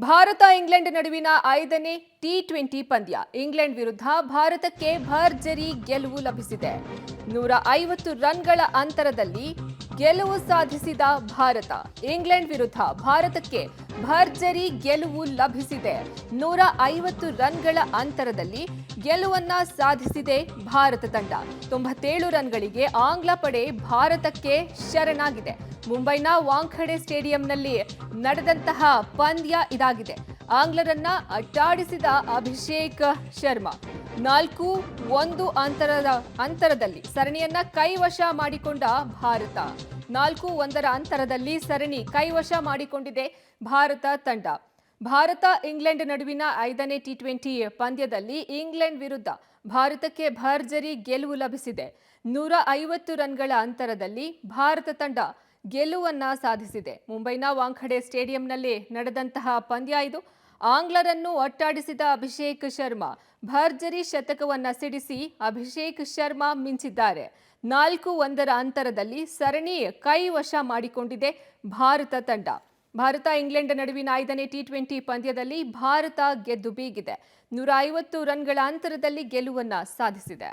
Bharat England ನಡುವಿನ 5ನೇ T20 ಪಂದ್ಯ. ಇಂಗ್ಲೆಂಡ್ ವಿರುದ್ಧ ಭಾರತಕ್ಕೆ ಭರ್ಜರಿ ಗೆಲುವು ಲಭಿಸಿದೆ. 150 ರನ್ಗಳ ಅಂತರದಲ್ಲಿ ಗೆಲುವು ಸಾಧಿಸಿದ ಭಾರತ. ಇಂಗ್ಲೆಂಡ್ ವಿರುದ್ಧ ಭಾರತಕ್ಕೆ ಭರ್ಜರಿ ಗೆಲುವು ಲಭಿಸಿದೆ. 150 ರನ್ಗಳ ಅಂತರದಲ್ಲಿ ಗೆಲುವನ್ನ ಸಾಧಿಸಿದೆ ಭಾರತ ತಂಡ. 97 ರನ್ಗಳಿಗೆ ಆಂಗ್ಲ ಪಡೆ ಭಾರತಕ್ಕೆ ಶರಣಾಗಿದೆ. ಮುಂಬೈನ ವಾಂಖೆಡೆ ಸ್ಟೇಡಿಯಂನಲ್ಲಿ ನಡೆದಂತಹ ಪಂದ್ಯ ಇದಾಗಿದೆ. ಆಂಗ್ಲರನ್ನ ಅಟ್ಟಾಡಿಸಿದ ಅಭಿಷೇಕ್ ಶರ್ಮಾ 4-1 ಅಂತರದಲ್ಲಿ ಸರಣಿಯನ್ನ ಕೈವಶ ಮಾಡಿಕೊಂಡ ಭಾರತ. 4-1 ಅಂತರದಲ್ಲಿ ಸರಣಿ ಕೈವಶ ಮಾಡಿಕೊಂಡಿದೆ ಭಾರತ ತಂಡ. ಭಾರತ ಇಂಗ್ಲೆಂಡ್ ನಡುವಿನ 5ನೇ ಟಿ20 ಪಂದ್ಯದಲ್ಲಿ ಇಂಗ್ಲೆಂಡ್ ವಿರುದ್ಧ ಭಾರತಕ್ಕೆ ಭರ್ಜರಿ ಗೆಲುವು ಲಭಿಸಿದೆ. 150 ರನ್ಗಳ ಅಂತರದಲ್ಲಿ ಭಾರತ ತಂಡ ಗೆಲುವನ್ನ ಸಾಧಿಸಿದೆ. ಮುಂಬೈನ ವಾಂಖೆಡೆ ಸ್ಟೇಡಿಯಂನಲ್ಲಿ ನಡೆದಂತಹ ಪಂದ್ಯ ಇದು. ಆಂಗ್ಲರನ್ನು ಅಟ್ಟಾಡಿಸಿದ ಅಭಿಷೇಕ್ ಶರ್ಮಾ ಭರ್ಜರಿ ಶತಕವನ್ನ ಸಿಡಿಸಿ ಅಭಿಷೇಕ್ ಶರ್ಮಾ ಮಿಂಚಿದ್ದಾರೆ. 4-1 ಅಂತರದಲ್ಲಿ ಸರಣಿ ಕೈವಶ ಮಾಡಿಕೊಂಡಿದೆ ಭಾರತ ತಂಡ. ಭಾರತ ಇಂಗ್ಲೆಂಡ್ ನಡುವಿನ 5ನೇ ಟಿ20 ಪಂದ್ಯದಲ್ಲಿ ಭಾರತ ಗೆದ್ದು ಬೀಗಿದೆ. 150 ರನ್ಗಳ ಅಂತರದಲ್ಲಿ ಗೆಲುವನ್ನ ಸಾಧಿಸಿದೆ.